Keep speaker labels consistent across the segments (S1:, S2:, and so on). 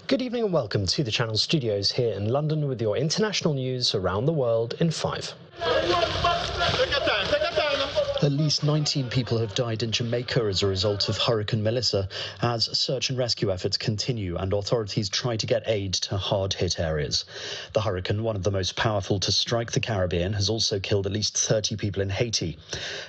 S1: Good evening and welcome to the Channel Studios here in London with your international news around the world in 5. At least 19 people have died in Jamaica as a result of Hurricane Melissa as search and rescue efforts continue and authorities try to get aid to hard-hit areas. The hurricane, one of the most powerful to strike the Caribbean, has also killed at least 30 people in Haiti.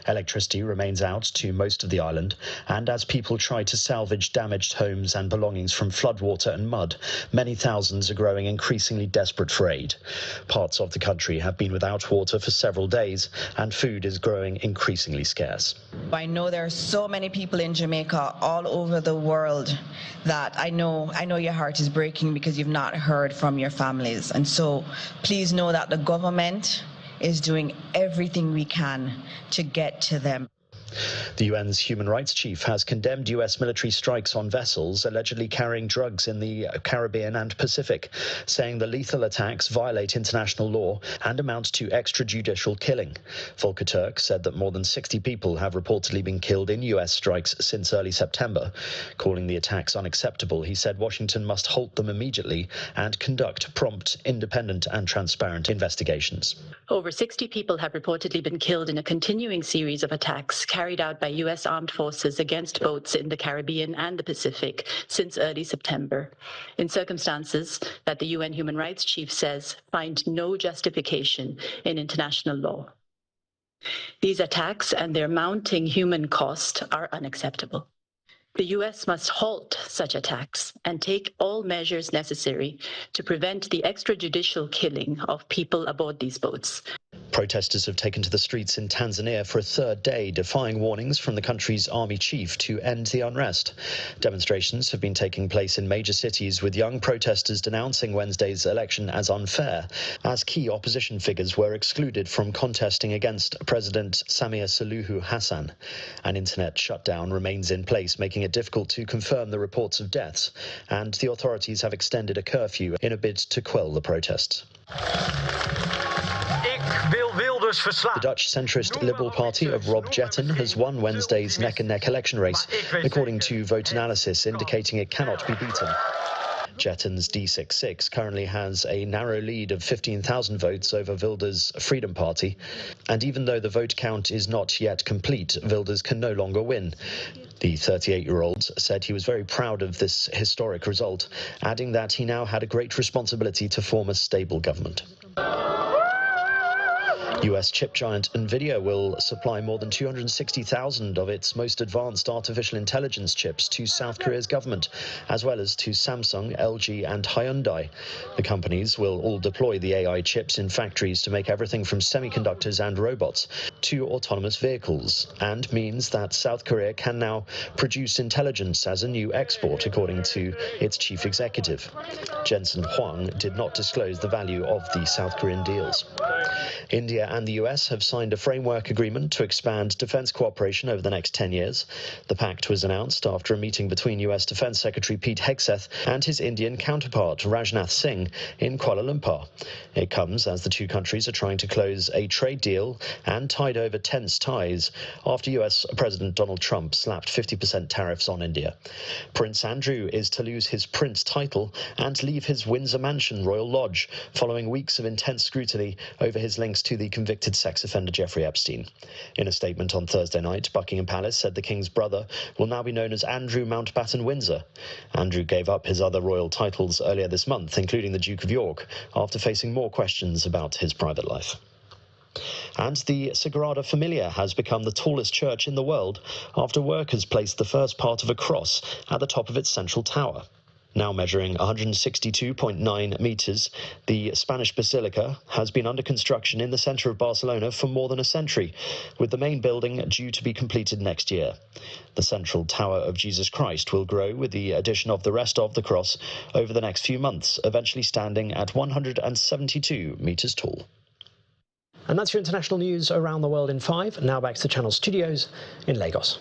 S1: Electricity remains out to most of the island, and as people try to salvage damaged homes and belongings from floodwater and mud, many thousands are growing increasingly desperate for aid. Parts of the country have been without water for several days, and food is growing increasingly scarce.
S2: I know there are so many people in Jamaica all over the world that I know your heart is breaking because you've not heard from your families. And so please know that the government is doing everything we can to get to them.
S1: The UN's human rights chief has condemned US military strikes on vessels allegedly carrying drugs in the Caribbean and Pacific, saying the lethal attacks violate international law and amount to extrajudicial killing. Volker Turk said that more than 60 people have reportedly been killed in US strikes since early September. Calling the attacks unacceptable, he said Washington must halt them immediately and conduct prompt, independent and transparent investigations.
S3: Over 60 people have reportedly been killed in a continuing series of attacks carried out by U.S. armed forces against boats in the Caribbean and the Pacific since early September, in circumstances that the UN human rights chief says find no justification in international law. These attacks and their mounting human cost are unacceptable. The U.S. must halt such attacks and take all measures necessary to prevent the extrajudicial killing of people aboard these boats.
S1: Protesters have taken to the streets in Tanzania for a third day, defying warnings from the country's army chief to end the unrest. Demonstrations have been taking place in major cities, with young protesters denouncing Wednesday's election as unfair, as key opposition figures were excluded from contesting against President Samia Suluhu Hassan. An internet shutdown remains in place, making it difficult to confirm the reports of deaths, and the authorities have extended a curfew in a bid to quell the protests. The Dutch centrist Liberal Party of Rob Jetten has won Wednesday's neck-and-neck election race, according to vote analysis indicating it cannot be beaten. Jetten's D66 currently has a narrow lead of 15,000 votes over Wilders' Freedom Party, and even though the vote count is not yet complete, Wilders can no longer win. The 38-year-old said he was very proud of this historic result, adding that he now had a great responsibility to form a stable government. US chip giant NVIDIA will supply more than 260,000 of its most advanced artificial intelligence chips to South Korea's government, as well as to Samsung, LG and Hyundai. The companies will all deploy the AI chips in factories to make everything from semiconductors and robots to autonomous vehicles, and means that South Korea can now produce intelligence as a new export, according to its chief executive. Jensen Huang did not disclose the value of the South Korean deals. India and the US have signed a framework agreement to expand defense cooperation over the next 10 years. The pact was announced after a meeting between US Defense Secretary Pete Hegseth and his Indian counterpart Rajnath Singh in Kuala Lumpur. It comes as the two countries are trying to close a trade deal and tide over tense ties after US President Donald Trump slapped 50% tariffs on India. Prince Andrew is to lose his prince title and leave his Windsor Mansion Royal Lodge following weeks of intense scrutiny over his links to the convicted sex offender Jeffrey Epstein. In a statement on Thursday night, Buckingham Palace said the King's brother will now be known as Andrew Mountbatten Windsor. Andrew gave up his other royal titles earlier this month, including the Duke of York, after facing more questions about his private life. And the Sagrada Familia has become the tallest church in the world after workers placed the first part of a cross at the top of its central tower. Now measuring 162.9 meters, the Spanish Basilica has been under construction in the center of Barcelona for more than a century, with the main building due to be completed next year. The central Tower of Jesus Christ will grow with the addition of the rest of the cross over the next few months, eventually standing at 172 meters tall. And that's your international news around the world in 5. Now back to the Channel Studios in Lagos.